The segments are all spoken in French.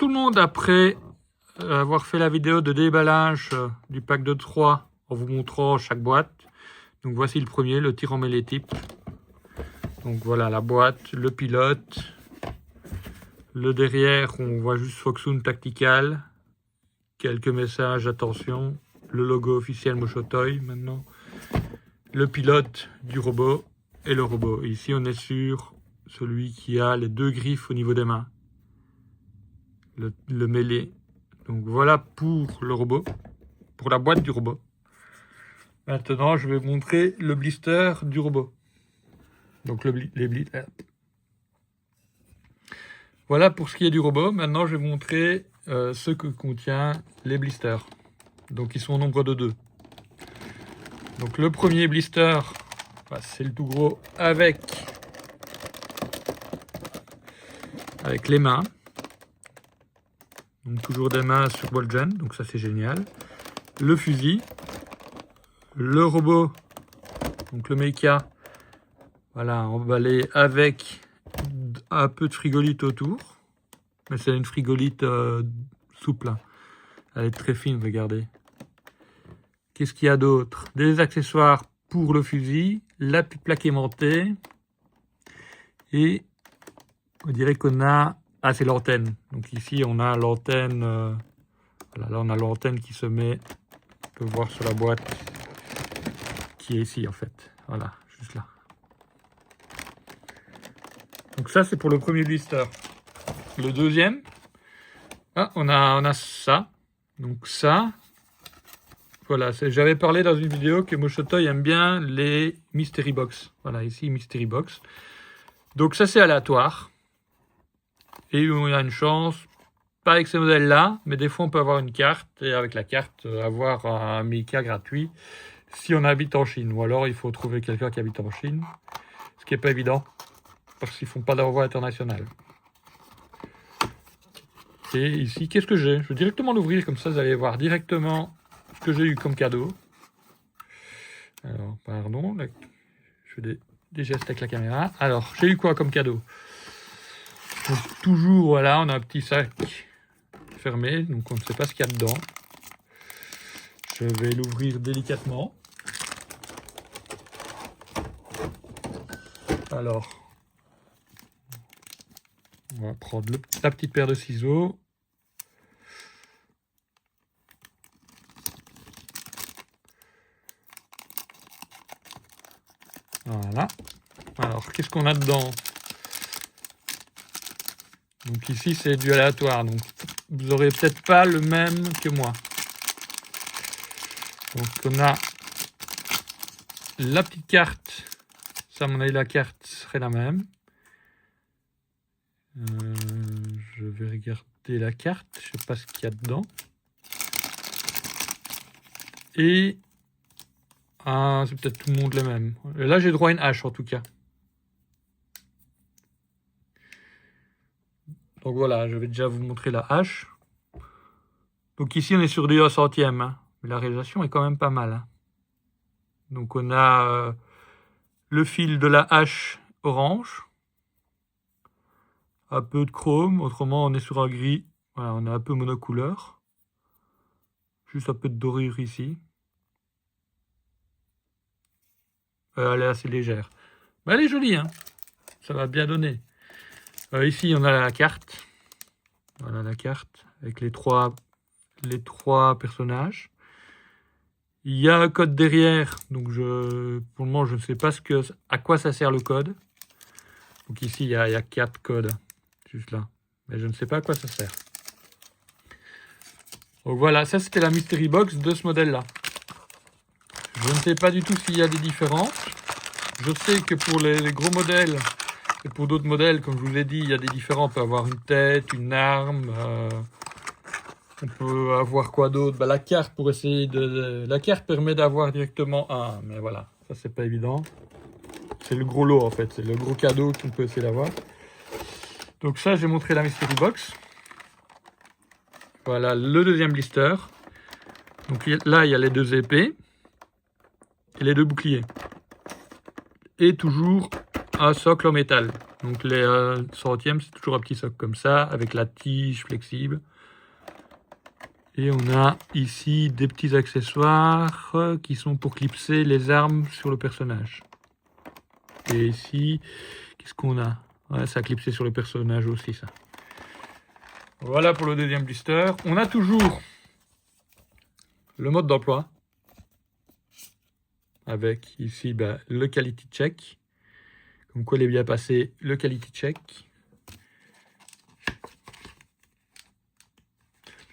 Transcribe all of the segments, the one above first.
tout le monde, après avoir fait la vidéo de déballage du pack de 3 en vous montrant chaque boîte. Donc voici le premier, le tir en mêlée type. Donc voilà la boîte, le pilote. Le derrière, on voit juste Foxhound Tactical. Quelques messages, attention. Le logo officiel Moshotoy maintenant. Le pilote du robot et le robot. Ici, on est sur celui qui a les deux griffes au niveau des mains. Le mêlé. Donc voilà pour le robot, pour la boîte du robot. Maintenant, je vais vous montrer le blister du robot. Donc les blisters. Voilà pour ce qui est du robot. Maintenant, je vais vous montrer ce que contient les blisters. Donc ils sont au nombre de 2. Donc le premier blister, c'est le tout gros avec les mains. Donc toujours des mains sur Bolgen, donc ça c'est génial. Le fusil, le robot, donc le mecha, voilà, emballé avec un peu de frigolite autour. Mais c'est une frigolite souple, hein. Elle est très fine, regardez. Qu'est-ce qu'il y a d'autre? Des accessoires pour le fusil, la plaque aimantée. Et on dirait qu'on a... Ah, c'est l'antenne. Donc ici, on a l'antenne... Voilà, là, on a l'antenne qui se met... On peut voir sur la boîte qui est ici, en fait. Voilà, juste là. Donc ça, c'est pour le premier blister. Le deuxième... Ah, on a ça. Donc ça... Voilà, j'avais parlé dans une vidéo que Moshotoy aime bien les Mystery Box. Voilà, ici, Mystery Box. Donc ça, c'est aléatoire. Et on a une chance, pas avec ces modèles-là, mais des fois, on peut avoir une carte. Et avec la carte, avoir un mecha gratuit si on habite en Chine. Ou alors, il faut trouver quelqu'un qui habite en Chine. Ce qui n'est pas évident, parce qu'ils ne font pas d'envoi international. Et ici, qu'est-ce que j'ai? Je vais directement l'ouvrir, comme ça, vous allez voir directement... que j'ai eu comme cadeau. Alors, pardon, là, je fais des gestes avec la caméra. Alors, j'ai eu quoi comme cadeau? Donc, toujours, voilà, on a un petit sac fermé, donc on ne sait pas ce qu'il y a dedans. Je vais l'ouvrir délicatement. Alors, on va prendre la petite paire de ciseaux. Voilà. Alors, qu'est-ce qu'on a dedans? Donc ici, c'est du aléatoire. Donc, vous n'aurez peut-être pas le même que moi. Donc, on a la petite carte. Ça, à mon avis, la carte serait la même. Je vais regarder la carte. Je ne sais pas ce qu'il y a dedans. Et... Ah, c'est peut-être tout le monde les mêmes. Là, j'ai droit à une hache, en tout cas. Donc voilà, je vais déjà vous montrer la hache. Donc ici, on est sur du 1 centième. Hein. Mais la réalisation est quand même pas mal. Hein. Donc on a le fil de la hache orange. Un peu de chrome. Autrement, on est sur un gris. Voilà, on est un peu monocouleur. Juste un peu de dorure ici. Elle est assez légère. Mais elle est jolie, hein. Ça va bien donner. Ici, on a la carte. Voilà la carte avec les trois personnages. Il y a un code derrière. Donc pour le moment, je ne sais pas à quoi ça sert le code. Donc ici, il y a 4 codes. Juste là. Mais je ne sais pas à quoi ça sert. Donc voilà, ça c'était la Mystery Box de ce modèle-là. Je ne sais pas du tout s'il y a des différences. Je sais que pour les gros modèles et pour d'autres modèles, comme je vous l'ai dit, il y a des différences. On peut avoir une tête, une arme. On peut avoir quoi d'autre? La carte pour essayer de... La carte permet d'avoir directement un. Mais voilà, ça c'est pas évident. C'est le gros lot en fait. C'est le gros cadeau qu'on peut essayer d'avoir. Donc ça, j'ai montré la Mystery Box. Voilà le deuxième blister. Donc là, il y a les 2 épées. Et les 2 boucliers. Et toujours un socle en métal. Donc les 100e, c'est toujours un petit socle comme ça, avec la tige flexible. Et on a ici des petits accessoires qui sont pour clipser les armes sur le personnage. Et ici, qu'est-ce qu'on a? Ouais, ça a clipsé sur le personnage aussi, ça. Voilà pour le deuxième blister. On a toujours le mode d'emploi. Avec ici le quality check. Comme quoi il est bien passé, le quality check.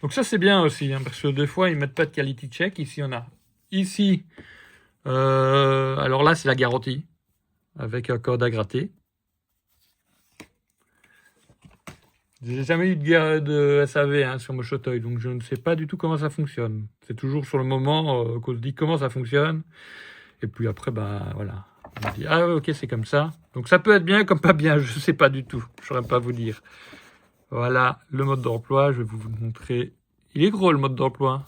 Donc ça c'est bien aussi, hein, parce que des fois ils mettent pas de quality check. Ici on a. Ici, alors là c'est la garantie, avec un code à gratter. J'ai jamais eu de SAV hein, sur Mochotoy, donc je ne sais pas du tout comment ça fonctionne. C'est toujours sur le moment qu'on se dit comment ça fonctionne. Et puis après, voilà. On dit, ah ok, c'est comme ça. Donc ça peut être bien comme pas bien, je ne sais pas du tout. Je ne saurais pas vous dire. Voilà le mode d'emploi, je vais vous montrer. Il est gros le mode d'emploi.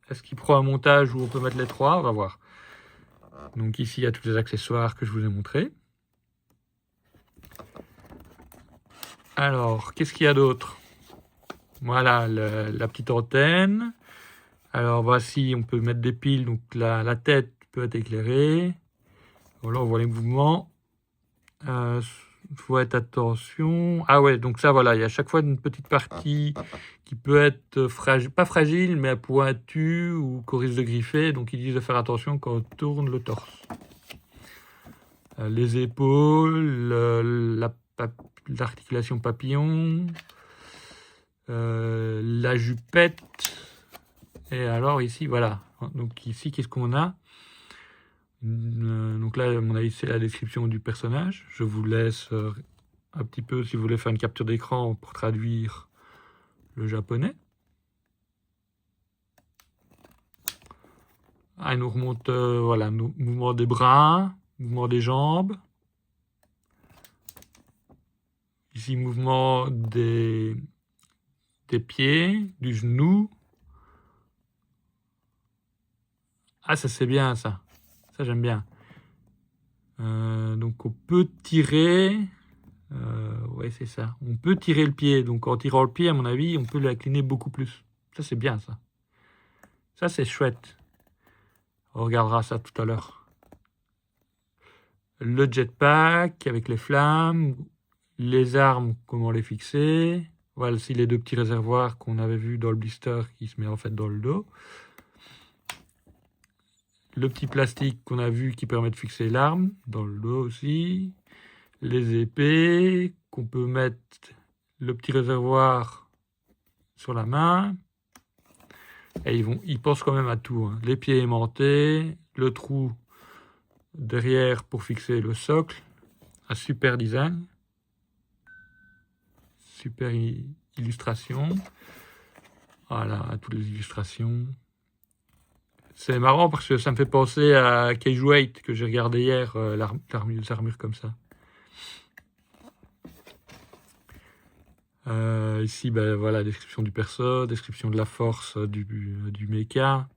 Est-ce qu'il prend un montage où on peut mettre les trois? On va voir. Donc ici, il y a tous les accessoires que je vous ai montrés. Alors, qu'est-ce qu'il y a d'autre? Voilà, la petite antenne. Alors voici, on peut mettre des piles, donc la tête peut être éclairée. Voilà, on voit les mouvements. Faut être attention. Ah ouais, donc ça voilà, il y a à chaque fois une petite partie qui peut être pas fragile, mais pointue ou qu'on risque de griffer. Donc ils disent de faire attention quand on tourne le torse. Les épaules, l'articulation papillon, la jupette. Et alors ici, voilà. Donc ici, qu'est-ce qu'on a? Donc là, à mon avis, c'est la description du personnage. Je vous laisse un petit peu, si vous voulez faire une capture d'écran pour traduire le japonais. Ah, il nous remonte, voilà, mouvement des bras, mouvement des jambes. Ici, mouvement des pieds, du genou. Ah, ça c'est bien, ça. Ça, j'aime bien. Donc, on peut tirer. Ouais, c'est ça. On peut tirer le pied. Donc, en tirant le pied, à mon avis, on peut l'incliner beaucoup plus. Ça, c'est bien, ça. Ça, c'est chouette. On regardera ça tout à l'heure. Le jetpack avec les flammes. Les armes, comment les fixer. Voilà aussi les deux petits réservoirs qu'on avait vus dans le blister qui se met en fait dans le dos. Le petit plastique qu'on a vu qui permet de fixer l'arme dans le dos aussi. Les épées qu'on peut mettre le petit réservoir sur la main. Et ils pensent quand même à tout. Hein. Les pieds aimantés, le trou derrière pour fixer le socle. Un super design. Super illustration. Voilà, toutes les illustrations. C'est marrant parce que ça me fait penser à Cage Weight que j'ai regardé hier, les armures comme ça. Ici, voilà, description du perso, description de la force du mecha.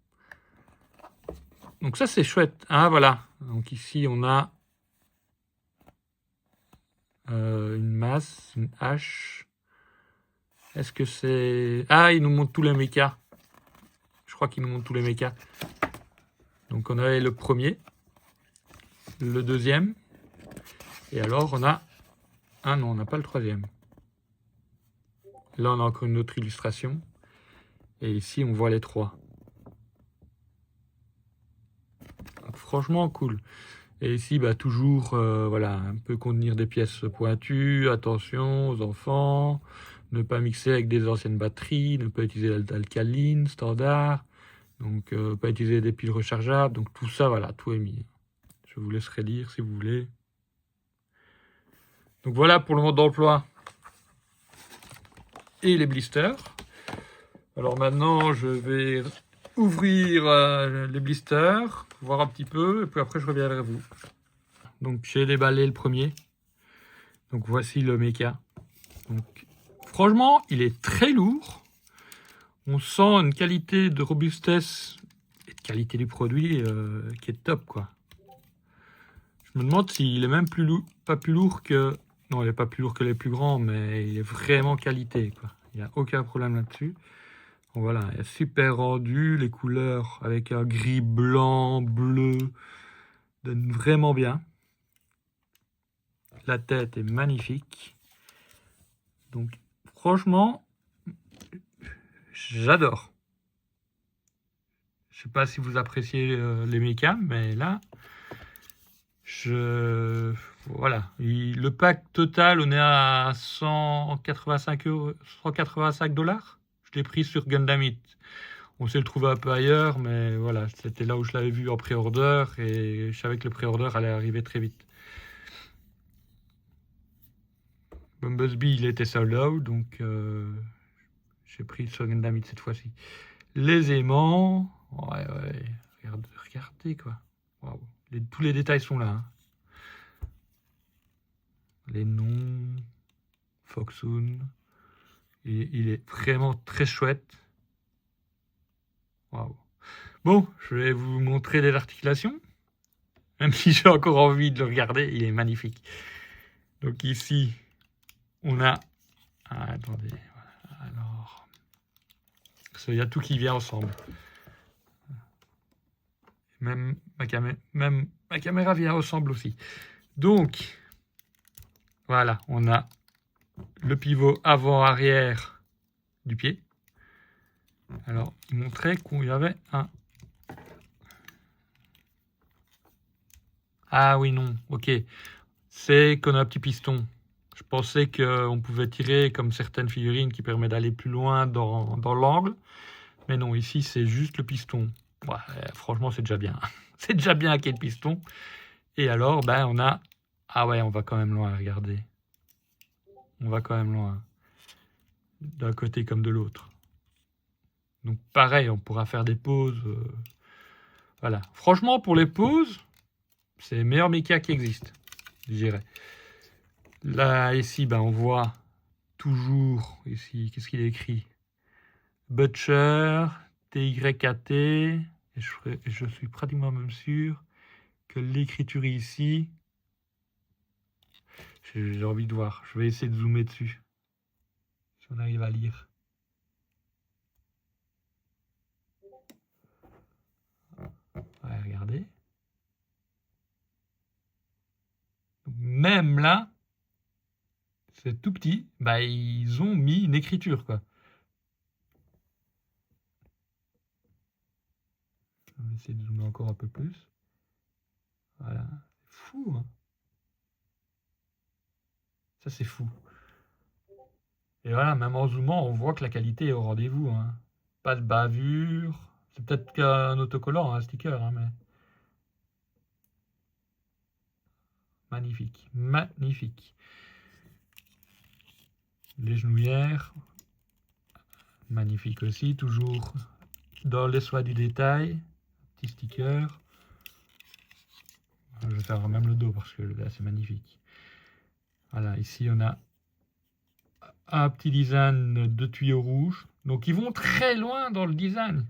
Donc ça, c'est chouette. Ah, voilà. Donc ici, on a une masse, une hache. Est-ce que c'est... Ah, il nous montre tous les mechas. Je crois qu'il nous montre tous les mechas. Donc on avait le premier, le deuxième, et alors on a... Ah non, on n'a pas le troisième. Là on a encore une autre illustration, et ici on voit les trois. Donc, franchement cool. Et ici toujours, voilà, un peu contenir des pièces pointues, attention aux enfants, ne pas mixer avec des anciennes batteries, ne pas utiliser l'alcaline standard. Donc, pas utiliser des piles rechargeables. Donc, tout ça, voilà, tout est mis. Je vous laisserai lire si vous voulez. Donc, voilà pour le mode d'emploi et les blisters. Alors, maintenant, je vais ouvrir les blisters, voir un petit peu, et puis après, je reviens vers vous. Donc, j'ai déballé le premier. Donc, voici le mecha. Donc, franchement, il est très lourd. On sent une qualité de robustesse et de qualité du produit qui est top, quoi. Je me demande s'il est même pas pas plus lourd que... Non, il n'est pas plus lourd que les plus grands, mais il est vraiment qualité, quoi. Il n'y a aucun problème là-dessus. Donc voilà, il est super rendu, les couleurs avec un gris, blanc, bleu, donnent vraiment bien. La tête est magnifique. Donc, franchement, j'adore. Je sais pas si vous appréciez les mécas, mais là, voilà. Le pack total, on est à 185 €, 185 $. Je l'ai pris sur Gundamit. On sait le trouver un peu ailleurs, mais voilà, c'était là où je l'avais vu en pré-order et je savais que le pré-order allait arriver très vite. Bumblebee, il était sold out, donc j'ai pris sur Gundamit cette fois-ci. Les aimants, ouais, regardez quoi. Wow. Tous les détails sont là. Hein. Les noms, Foxhound, il est vraiment très chouette. Wow. Bon, je vais vous montrer les articulations. Même si j'ai encore envie de le regarder, il est magnifique. Donc ici, on a... Ah, attendez, voilà. Alors... Il y a tout qui vient ensemble. Même ma caméra vient ensemble aussi. Donc, voilà, on a le pivot avant-arrière du pied. Alors, il montrait qu'il y avait un... Ah oui, non, ok. C'est qu'on a un petit piston. Je pensais qu'on pouvait tirer comme certaines figurines qui permettent d'aller plus loin dans l'angle. Mais non, ici, c'est juste le piston. Ouais, franchement, c'est déjà bien. C'est déjà bien qu'il y ait le piston. Et alors, ben, on a... Ah ouais, on va quand même loin, regardez. On va quand même loin. D'un côté comme de l'autre. Donc pareil, on pourra faire des pauses. Voilà. Franchement, pour les pauses, c'est les meilleurs mechas qui existent, je dirais. Là, ici, ben, on voit toujours, ici, qu'est-ce qu'il est écrit? Butcher, TYKT, et je suis pratiquement même sûr que l'écriture ici, j'ai envie de voir, je vais essayer de zoomer dessus, si on arrive à lire. Ouais, regardez. Donc, même là, c'est tout petit, bah, ils ont mis une écriture, quoi. On va essayer de zoomer encore un peu plus. Voilà, c'est fou, hein. Ça, c'est fou. Et voilà, même en zoomant, on voit que la qualité est au rendez-vous. Hein. Pas de bavure. C'est peut-être qu'un autocollant, un sticker, hein, mais... Magnifique, magnifique. Les genouillères, magnifique aussi, toujours dans les soins du détail. Petit sticker. Je vais faire même le dos parce que là, c'est magnifique. Voilà, ici, on a un petit design de tuyaux rouges. Donc, ils vont très loin dans le design.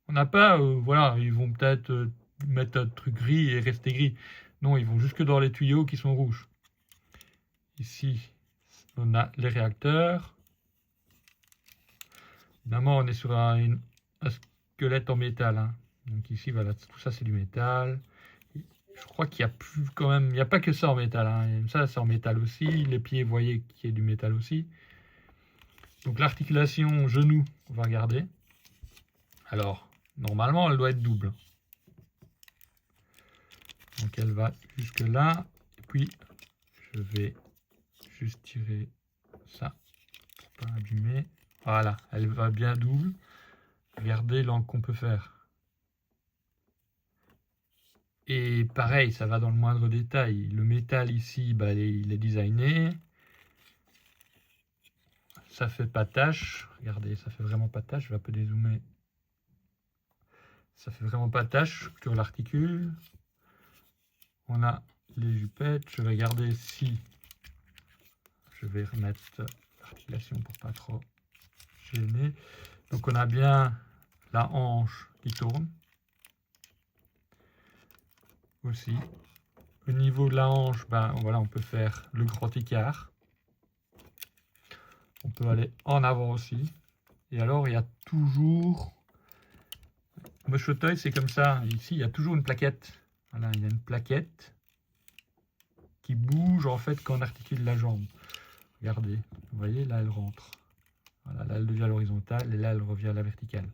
On n'a pas, voilà, ils vont peut-être mettre un truc gris et rester gris. Non, ils vont jusque dans les tuyaux qui sont rouges. Ici, on a les réacteurs. Évidemment, on est sur un squelette en métal. Hein. Donc ici, voilà, tout ça, c'est du métal. Je crois qu'il n'y a plus quand même... Il n'y a pas que ça en métal. Hein. Ça, c'est en métal aussi. Les pieds, vous voyez qu'il y a du métal aussi. Donc l'articulation genou, on va regarder. Alors, normalement, elle doit être double. Donc elle va jusque là. Et puis, je vais juste tirer ça pour pas abîmer. Voilà, elle va bien double. Regardez l'angle qu'on peut faire. Et pareil, ça va dans le moindre détail. Le métal ici, bah, il est designé. Ça fait pas tache. Regardez, ça fait vraiment pas tache. Je vais un peu dézoomer. Ça fait vraiment pas tache sur l'articule. On a les jupettes. Je vais regarder si je vais remettre l'articulation pour pas trop gêner. Donc on a bien la hanche qui tourne. Aussi. Au niveau de la hanche, ben, voilà, on peut faire le grand écart. On peut aller en avant aussi. Et alors, il y a toujours... Moche fauteuil, c'est comme ça. Ici, il y a toujours une plaquette. Voilà, il y a une plaquette qui bouge en fait quand on articule la jambe. Regardez, vous voyez, là, elle rentre. Voilà, là, elle devient à l'horizontale et là, elle revient à la verticale.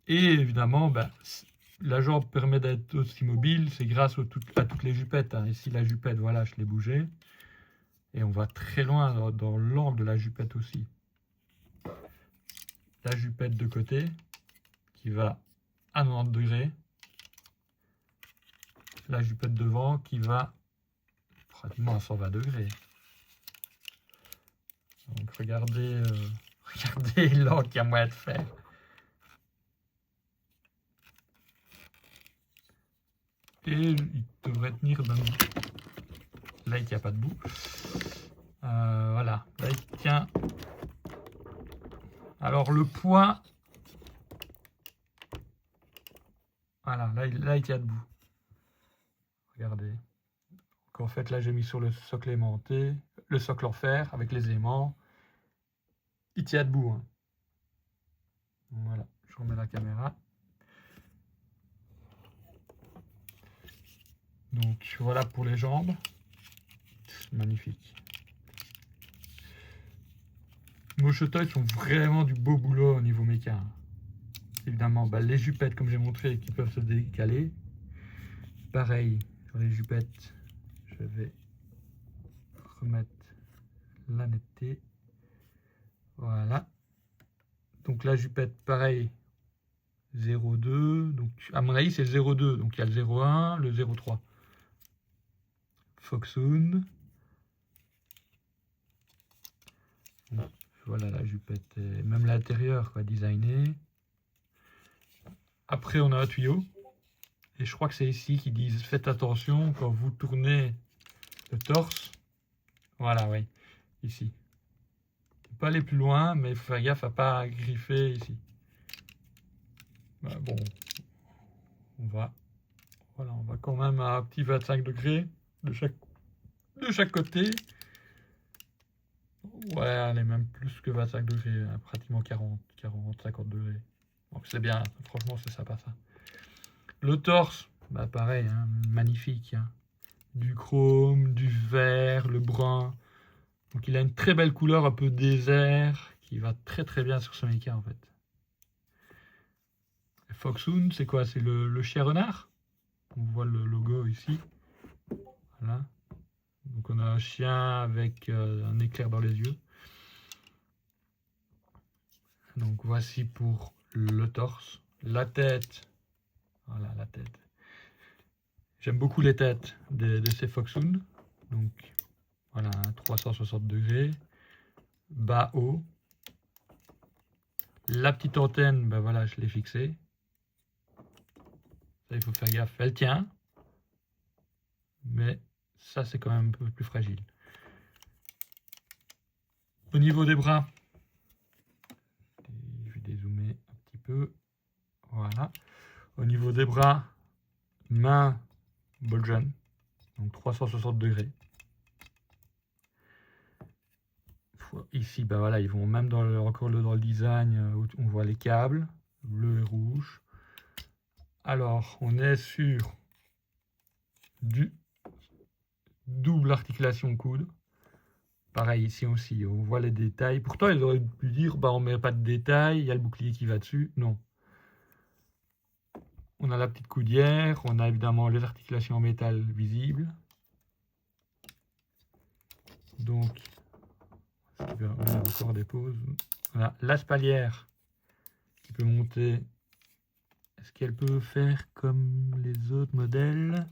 Et évidemment, ben, la jambe permet d'être aussi mobile, c'est grâce à toutes les jupettes. Hein. Ici, la jupette, voilà, je l'ai bougée. Et on va très loin dans l'angle de la jupette aussi. La jupette de côté, qui va à 90 degrés. La jupette devant, qui va pratiquement à 120 degrés. Donc regardez, regardez l'angle qu'il y a moyen de faire. Et il devrait tenir même... Là, il ne tient pas debout. Voilà, là, il tient. Alors, le poids... Voilà, là, il tient debout. Regardez. Donc, en fait, là, j'ai mis sur le socle aimanté, le socle en fer avec les aimants. Il tient debout. Hein. Voilà, je remets la caméra. Donc, voilà pour les jambes. Magnifique. Nos fauteuils sont vraiment du beau boulot au niveau méca. Évidemment, bah, les jupettes, comme j'ai montré, qui peuvent se décaler. Pareil, sur les jupettes, je vais remettre la netteté. Voilà. Donc la jupette, pareil, 0,2. Donc, à mon avis, c'est le 0,2. Donc il y a le 0,1, le 0,3. Foxhound. Voilà la jupette, même l'intérieur, quoi, designé. Après, on a un tuyau. Et je crois que c'est ici qu'ils disent faites attention quand vous tournez le torse. Voilà, oui, ici. On peut aller plus loin, mais il faut faire gaffe à ne pas griffer ici. Bon, voilà, on va quand même à un petit 25 degrés de chaque côté. Ouais, allez, même plus que 25 degrés, hein, pratiquement 40, 50 degrés. Donc c'est bien, franchement c'est sympa ça. Le torse, bah pareil, hein, magnifique. Hein. Du chrome, du vert, le brun. Donc il a une très belle couleur un peu désert qui va très très bien sur ce méca en fait. Foxhound, c'est quoi? C'est le chien renard. On voit le logo ici. Voilà. Donc on a un chien avec un éclair dans les yeux. Donc voici pour le torse. La tête. Voilà la tête. J'aime beaucoup les têtes de ces Foxhound. Donc voilà, 360 degrés. Bas haut. La petite antenne, ben voilà, je l'ai fixée. Ça, il faut faire gaffe. Elle tient. Mais ça, c'est quand même un peu plus fragile. Au niveau des bras, je vais dézoomer un petit peu. Voilà. Au niveau des bras, main Bolgen, donc 360 degrés. Ici, ben voilà, ils vont même encore dans le design où on voit les câbles, bleu et rouge. Alors, on est sur du double articulation coude. Pareil ici aussi, on voit les détails. Pourtant, ils auraient pu dire, bah, on met pas de détails, il y a le bouclier qui va dessus. Non. On a la petite coudière, on a évidemment les articulations en métal visibles. Donc, on a encore des pauses. Voilà, la spalière qui peut monter. Est-ce qu'elle peut faire comme les autres modèles?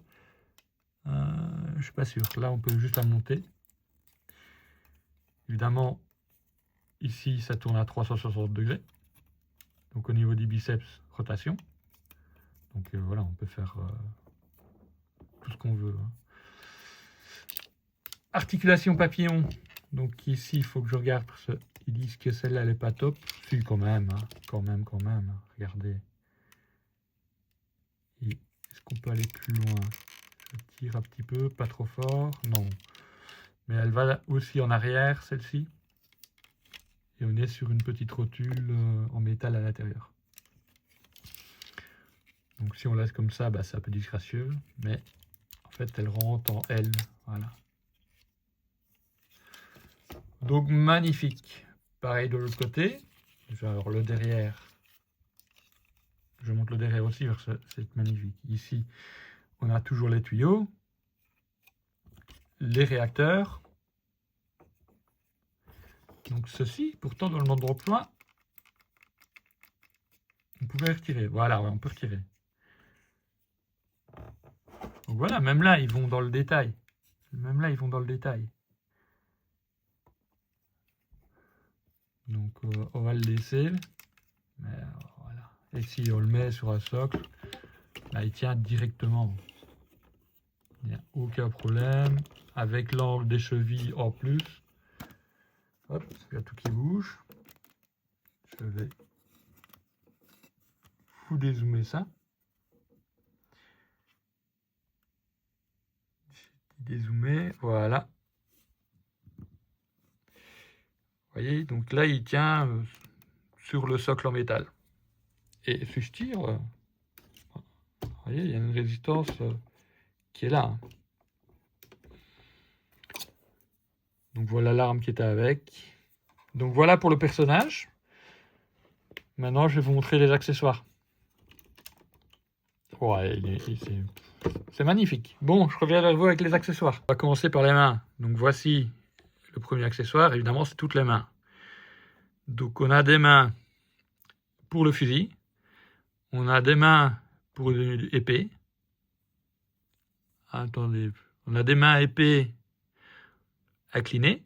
Je suis pas sûr. Là, on peut juste la monter. Évidemment, ici, ça tourne à 360 degrés. Donc, au niveau du biceps, rotation. Donc, voilà, on peut faire tout ce qu'on veut. Hein. Articulation papillon. Donc, ici, il faut que je regarde parce qu'ils disent que celle-là, elle n'est pas top. Si, quand même, hein. Quand même. Regardez. Est-ce qu'on peut aller plus loin? Je tire un petit peu, pas trop fort, non. Mais elle va aussi en arrière, celle-ci. Et on est sur une petite rotule en métal à l'intérieur. Donc si on laisse comme ça, bah, c'est un peu disgracieux, mais en fait elle rentre en L, voilà. Donc magnifique. Pareil de l'autre côté. Alors le derrière, je monte le derrière aussi, c'est magnifique. Ici, on a toujours les tuyaux, les réacteurs. Donc ceci, pourtant dans le mode d'emploi, on pouvait retirer. Voilà, ouais, on peut retirer. Donc voilà, même là, ils vont dans le détail. Même là, ils vont dans le détail. Donc on va le laisser. Mais, voilà. Et si on le met sur un socle, là, il tient directement. Il n'y a aucun problème. Avec l'angle des chevilles en plus. Hop, il y a tout qui bouge. Je vais vous dézoomer ça. Dézoomer, voilà. Vous voyez, donc là, il tient sur le socle en métal. Et si je tire, vous voyez, il y a une résistance qui est là. Hein. Donc voilà l'arme qui était avec. Donc voilà pour le personnage. Maintenant, je vais vous montrer les accessoires. Ouais, c'est magnifique. Bon, je reviens vers vous avec les accessoires. On va commencer par les mains. Donc voici le premier accessoire. Évidemment, c'est toutes les mains. Donc on a des mains pour le fusil. On a des mains pour une épée. Attendez. On a des mains épées inclinées.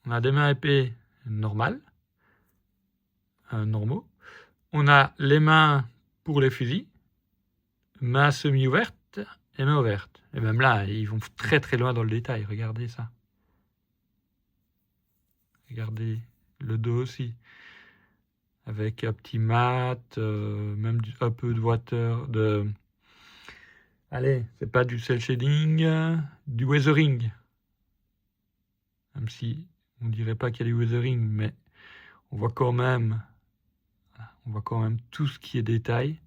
On a des mains épées normales. Normaux. On a les mains pour les fusils. Mains semi-ouvertes et mains ouvertes. Et même là, ils vont très très loin dans le détail. Regardez ça. Regardez le dos aussi. Avec un petit mat, même un peu de water, allez, c'est pas du cel shading, du weathering. Même si on dirait pas qu'il y a du weathering, mais on voit quand même tout ce qui est détail.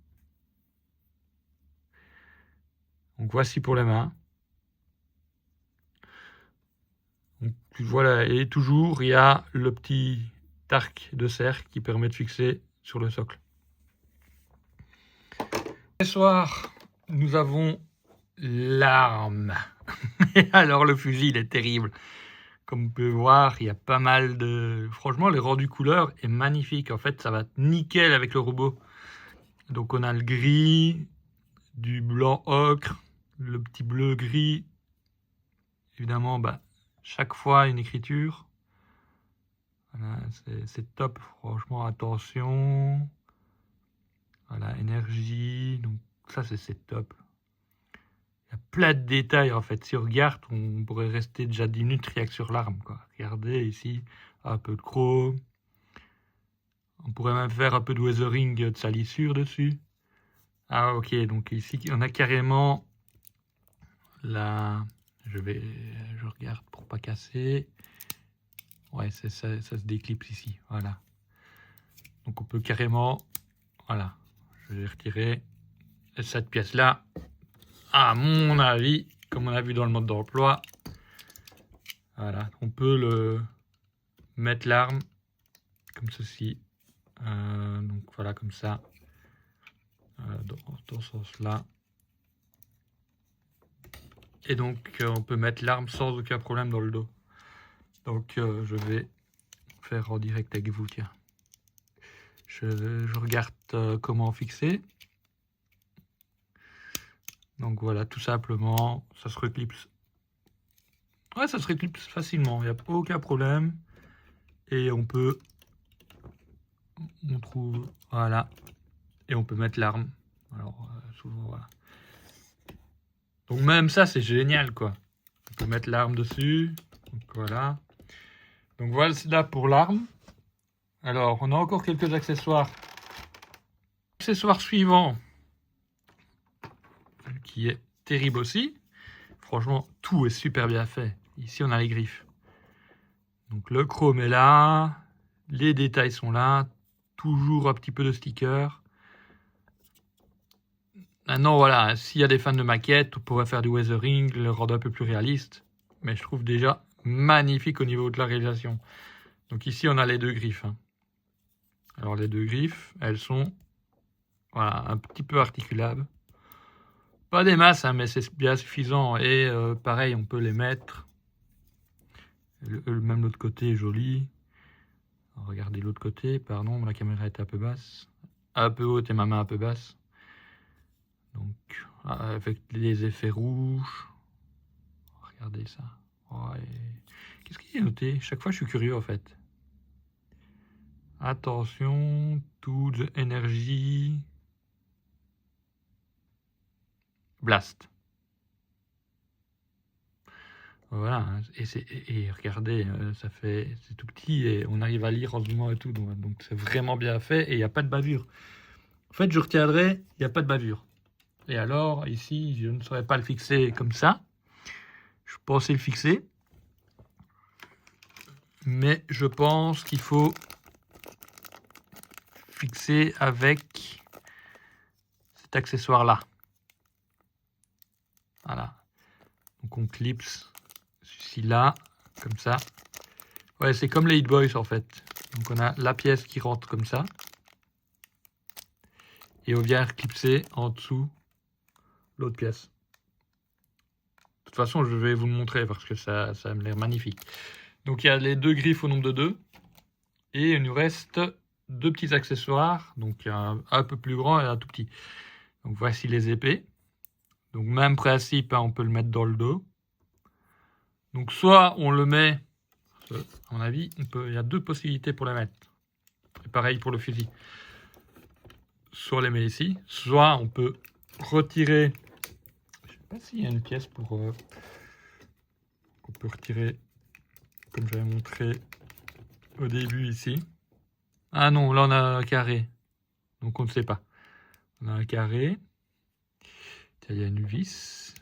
Donc voici pour les mains. Donc voilà, et toujours il y a le petit arc de cercle qui permet de fixer sur le socle. Ce soir, nous avons l'arme. Et alors le fusil, il est terrible. Comme vous pouvez voir, il y a pas mal de... Franchement, le rendu couleur est magnifique. En fait, ça va nickel avec le robot. Donc on a le gris, du blanc ocre, le petit bleu gris. Évidemment, bah, chaque fois une écriture. Voilà, c'est top, franchement, attention. Voilà, énergie. Donc ça, c'est top. Il y a plein de détails en fait. Si on regarde, on pourrait rester déjà 10 minutes rien que sur l'arme. Regardez ici, un peu de chrome. On pourrait même faire un peu de weathering de salissure dessus. Ah ok, donc ici on a carrément la... Je regarde pour pas casser. Ouais, ça se déclipse ici, voilà. Donc on peut carrément... Voilà, je vais retirer cette pièce-là. À mon avis, comme on a vu dans le mode d'emploi, voilà, on peut mettre l'arme comme ceci. Donc voilà, comme ça, dans ce sens-là. Et donc on peut mettre l'arme sans aucun problème dans le dos. Donc je vais faire en direct avec vous, tiens. Je regarde comment fixer. Donc voilà, tout simplement, ça se reclipse. Ouais, ça se reclipse facilement, il n'y a aucun problème. Et on trouve, voilà, et on peut mettre l'arme. Alors, souvent, voilà. Donc même ça, c'est génial, quoi. On peut mettre l'arme dessus, donc voilà. Donc voilà, c'est là pour l'arme. Alors, on a encore quelques accessoires. Accessoire suivant. qui est terrible aussi. Franchement, tout est super bien fait. Ici, on a les griffes. Donc le chrome est là, les détails sont là, toujours un petit peu de sticker. Maintenant, voilà, s'il y a des fans de maquettes, on pourrait faire du weathering, le rendre un peu plus réaliste. Mais je trouve déjà magnifique au niveau de la réalisation. Donc ici, on a les 2 griffes. Alors les 2 griffes, elles sont voilà, un petit peu articulables. Pas des masses, mais c'est bien suffisant. Et pareil, on peut les mettre. Même l'autre côté est joli. Regardez l'autre côté, pardon, la caméra est un peu basse. Un peu haute et ma main un peu basse. Donc, avec les effets rouges. Regardez ça. Ouais. Qu'est-ce qu'il y a noté? Chaque fois, je suis curieux, en fait. Attention, to the energy. Blast. Voilà, et regardez, c'est tout petit et on arrive à lire en zoomant et tout, donc c'est vraiment bien fait et il n'y a pas de bavure. En fait, je retiendrai, il n'y a pas de bavure. Et alors, ici, je ne saurais pas le fixer comme ça. Je pensais le fixer, mais je pense qu'il faut fixer avec cet accessoire-là. Voilà. Donc on clipse celui-là, comme ça. Ouais, c'est comme les Hit Boys en fait. Donc on a la pièce qui rentre comme ça. Et on vient clipser en dessous l'autre pièce. De toute façon, je vais vous le montrer parce que ça a l'air magnifique. Donc il y a les 2 griffes au nombre de 2. Et il nous reste 2 petits accessoires. Donc un peu plus grand et un tout petit. Donc voici les épées. Donc même principe, hein, on peut le mettre dans le dos. Donc soit on le met, à mon avis, il y a 2 possibilités pour les mettre. Et pareil pour le fusil. Soit on les met ici, soit on peut retirer. Je sais pas s'il y a une pièce pour qu'on peut retirer, comme j'avais montré au début ici. Ah non, là on a un carré, donc on ne sait pas. On a un carré. Il y a une vis.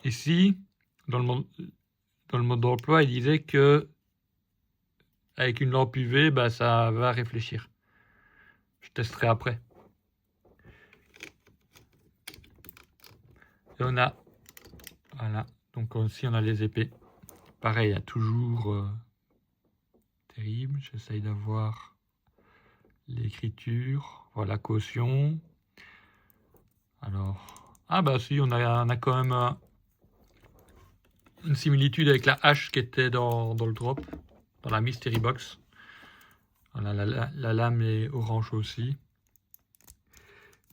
Ici, dans le mode d'emploi, il disait que avec une lampe UV, bah, ça va réfléchir. Je testerai après. Et on a, voilà, donc aussi on a les épées. Pareil, il y a toujours terrible. J'essaye d'avoir l'écriture. Voilà, caution. Alors, ah bah si, on a quand même une similitude avec la hache qui était dans le drop, dans la Mystery Box. Voilà, la lame est orange aussi.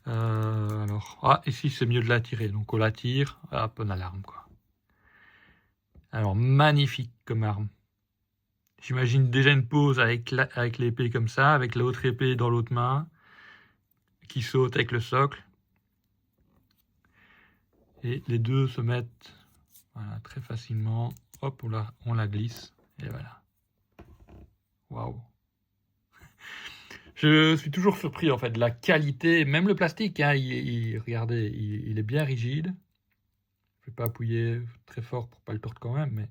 Alors, ici c'est mieux de la tirer. Donc on la tire, hop, on a l'arme quoi. Alors, magnifique comme arme. J'imagine déjà une pose avec l'épée comme ça, avec l'autre épée dans l'autre main, qui saute avec le socle. Et les deux se mettent voilà, très facilement. Hop, on la glisse. Et voilà. Waouh. Je suis toujours surpris en fait de la qualité, même le plastique, hein, regardez, il est bien rigide. Je vais pas appuyer très fort pour pas le tordre quand même, mais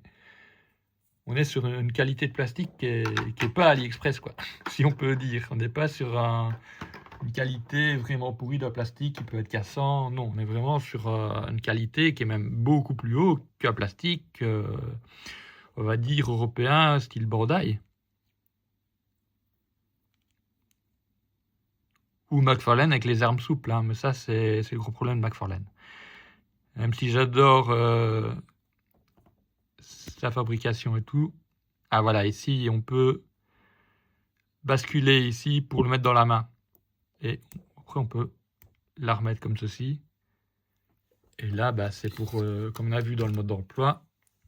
on est sur une qualité de plastique qui est pas AliExpress quoi, si on peut dire. On n'est pas sur une qualité vraiment pourrie d'un plastique qui peut être cassant. Non, on est vraiment sur une qualité qui est même beaucoup plus haut qu'un plastique, on va dire européen, style Bordeaux. Ou McFarlane avec les armes souples, hein, mais ça c'est le gros problème de McFarlane. Même si j'adore sa fabrication et tout. Ah voilà, ici on peut basculer ici pour le mettre dans la main. Et après on peut la remettre comme ceci. Et là, bah, c'est pour, comme on a vu dans le mode d'emploi,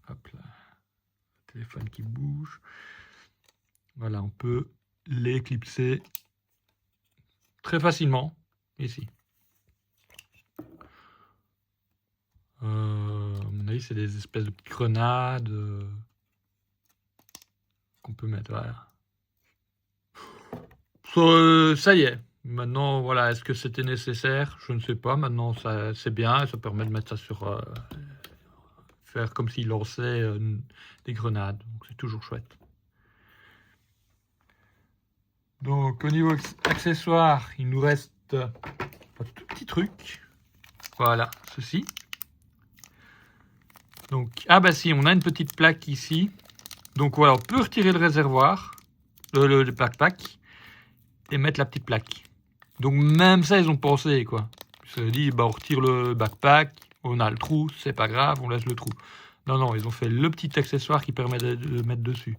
hop là, le téléphone qui bouge. Voilà, on peut l'éclipser très facilement ici. À mon avis, c'est des espèces de petites grenades qu'on peut mettre. Voilà. Ça y est, Maintenant, voilà, est-ce que c'était nécessaire? Je ne sais pas. Maintenant, c'est bien, ça permet de mettre ça sur... faire comme s'il lançait des grenades. Donc c'est toujours chouette. Donc au niveau accessoires, il nous reste un tout petit truc. Voilà, ceci. Donc, ah bah si, on a une petite plaque ici. Donc voilà, on peut retirer le réservoir, le backpack, et mettre la petite plaque. Donc même ça, ils ont pensé, quoi. Ils se sont dit, bah on retire le backpack, on a le trou, c'est pas grave, on laisse le trou. Non, non, ils ont fait le petit accessoire qui permet de mettre dessus.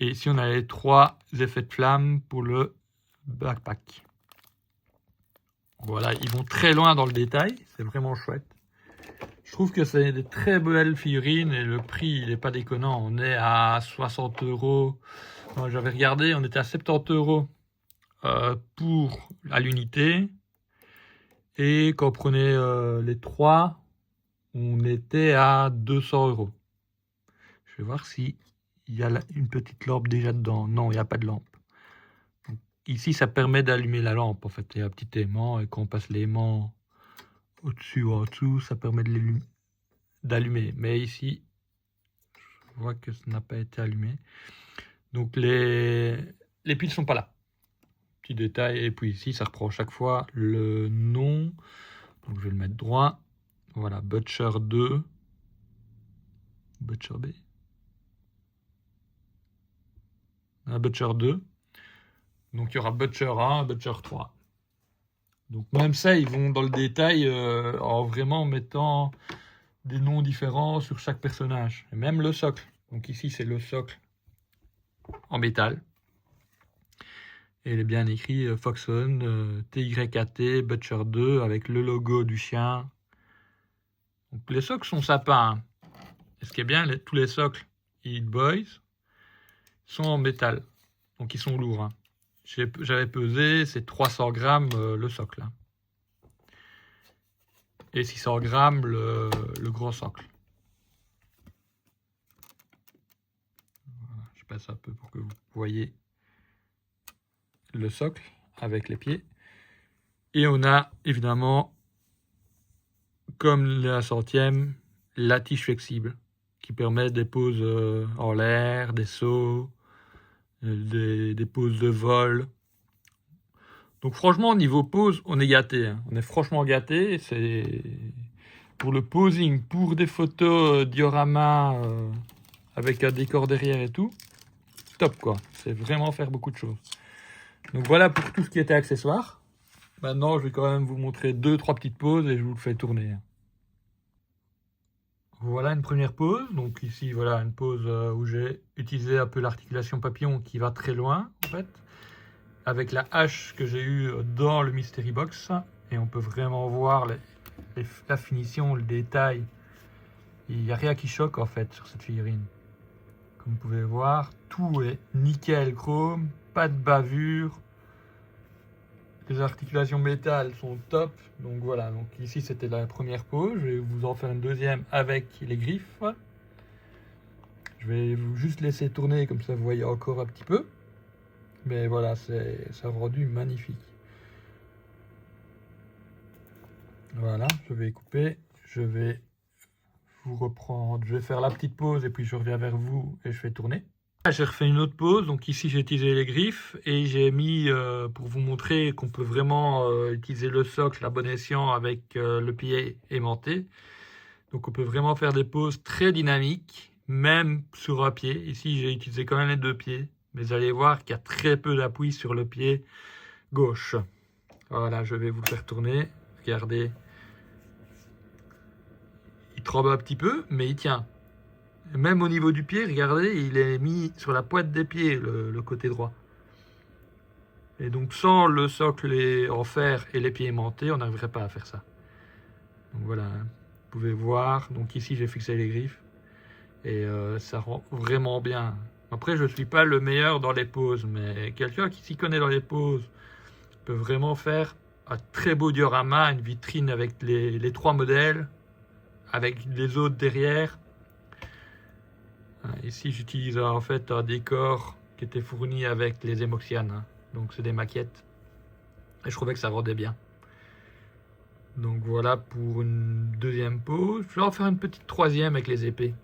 Et ici, on a les 3 effets de flamme pour le backpack. Voilà, ils vont très loin dans le détail, c'est vraiment chouette. Je trouve que c'est des très belles figurines et le prix, il n'est pas déconnant. On est à 60 €. J'avais regardé, on était à 70 € pour à l'unité. Et quand on prenait les 3, on était à 200 €. Je vais voir si il y a une petite lampe déjà dedans. Non, il n'y a pas de lampe. Donc, ici, ça permet d'allumer la lampe. En fait, il y a un petit aimant et quand on passe l'aimant au-dessus ou en dessous, ça permet d'allumer. Mais ici, je vois que ça n'a pas été allumé. Donc les piles sont pas là. Petit détail. Et puis ici, ça reprend chaque fois le nom. Donc je vais le mettre droit. Voilà, Butcher 2. Butcher B. Butcher 2. Donc il y aura Butcher 1, Butcher 3. Donc même ça, ils vont dans le détail en vraiment mettant des noms différents sur chaque personnage. Et même le socle. Donc ici, c'est le socle en métal. Et il est bien écrit Foxhound, TYKT, Butcher 2, avec le logo du chien. Donc les socles sont sympas. Hein. Et ce qui est bien, tous les socles Hit Boys sont en métal. Donc ils sont lourds. Hein. J'avais pesé, c'est 300 grammes le socle. Hein. Et 600 grammes le gros socle. Voilà, je passe un peu pour que vous voyez le socle avec les pieds. Et on a évidemment, comme la 100e, la tige flexible qui permet des poses en l'air, des sauts, des poses de vol. Donc franchement, niveau pose, on est gâté. Hein. On est franchement gâté. C'est pour le posing, pour des photos diorama avec un décor derrière et tout. Top quoi. C'est vraiment faire beaucoup de choses. Donc voilà pour tout ce qui était accessoires. Maintenant, je vais quand même vous montrer 2-3 petites poses et je vous le fais tourner. Voilà une première pose. Donc ici, voilà une pose où j'ai utilisé un peu l'articulation papillon qui va très loin en fait. Avec la hache que j'ai eue dans le Mystery Box. Et on peut vraiment voir la finition, le détail. Il n'y a rien qui choque en fait sur cette figurine. Comme vous pouvez voir, tout est nickel chrome, pas de bavure. Les articulations métal sont top. Donc voilà, donc ici c'était la première pose. Je vais vous en faire une deuxième avec les griffes. Je vais vous juste laisser tourner comme ça vous voyez encore un petit peu. Mais voilà, ça rendu magnifique. Voilà, je vais couper. Je vais vous reprendre. Je vais faire la petite pause et puis je reviens vers vous et je fais tourner. J'ai refait une autre pause. Donc ici, j'ai utilisé les griffes et j'ai mis pour vous montrer qu'on peut vraiment utiliser le socle à bon escient avec le pied aimanté. Donc on peut vraiment faire des poses très dynamiques, même sur un pied. Ici, j'ai utilisé quand même les 2 pieds. Mais vous allez voir qu'il y a très peu d'appui sur le pied gauche. Voilà, je vais vous le faire tourner. Regardez. Il tremble un petit peu, mais il tient. Et même au niveau du pied, regardez, il est mis sur la pointe des pieds, le côté droit. Et donc sans le socle en fer et les pieds aimantés, on n'arriverait pas à faire ça. Donc voilà, vous pouvez voir. Donc ici, j'ai fixé les griffes. Et ça rend vraiment bien. Après, je ne suis pas le meilleur dans les poses, mais quelqu'un qui s'y connaît dans les poses peut vraiment faire un très beau diorama, une vitrine avec les 3 modèles, avec les autres derrière. Ici, j'utilise en fait un décor qui était fourni avec les Emoxian. Donc, c'est des maquettes. Et je trouvais que ça rendait bien. Donc voilà pour une deuxième pose. Je vais en faire une petite troisième avec les épées.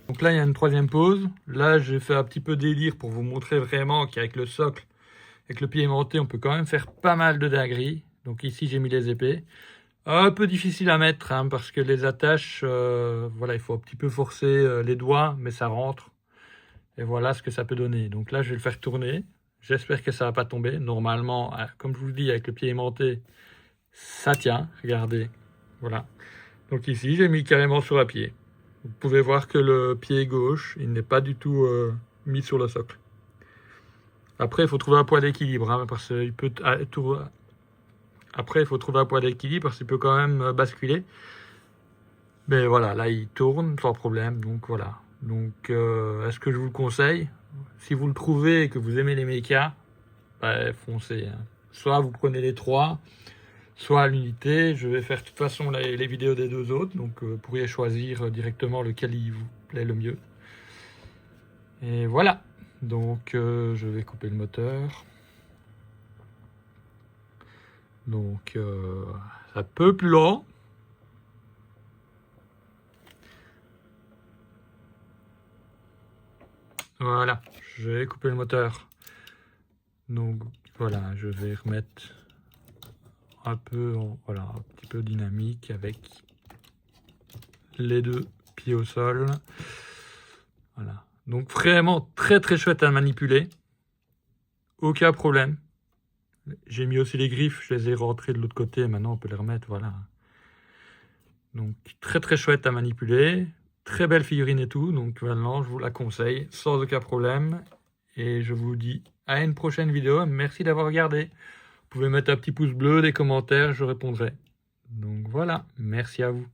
Donc là, il y a une troisième pose. Là, j'ai fait un petit peu délire pour vous montrer vraiment qu'avec le socle, avec le pied aimanté, on peut quand même faire pas mal de dingueries. Donc ici, j'ai mis les épées. Un peu difficile à mettre, hein, parce que les attaches, voilà, il faut un petit peu forcer les doigts, mais ça rentre. Et voilà ce que ça peut donner. Donc là, je vais le faire tourner. J'espère que ça va pas tomber. Normalement, comme je vous le dis, avec le pied aimanté, ça tient. Regardez. Voilà. Donc ici, j'ai mis carrément sur un pied. Vous pouvez voir que le pied gauche, il n'est pas du tout mis sur le socle. Après, il faut trouver un point d'équilibre, hein, parce qu'il peut tout. Après, il faut trouver un point d'équilibre parce qu'il peut quand même basculer. Mais voilà, là, il tourne sans problème. Donc voilà. Donc, est-ce que je vous le conseille? Si vous le trouvez et que vous aimez les mechas, bah, foncez. Hein. Soit vous prenez les 3, soit à l'unité. Je vais faire de toute façon les vidéos des 2 autres. Donc, vous pourriez choisir directement lequel il vous plaît le mieux. Et voilà. Donc, je vais couper le moteur. Donc, un peu plus lent. Voilà, je vais couper le moteur. Donc, voilà, je vais remettre un peu, voilà, un petit peu dynamique avec les 2 pieds au sol. Voilà. Donc, vraiment très très chouette à manipuler. Aucun problème. J'ai mis aussi les griffes, je les ai rentrées de l'autre côté, maintenant on peut les remettre, voilà. Donc très très chouette à manipuler, très belle figurine et tout, donc maintenant je vous la conseille sans aucun problème. Et je vous dis à une prochaine vidéo, merci d'avoir regardé. Vous pouvez mettre un petit pouce bleu, des commentaires, je répondrai. Donc voilà, merci à vous.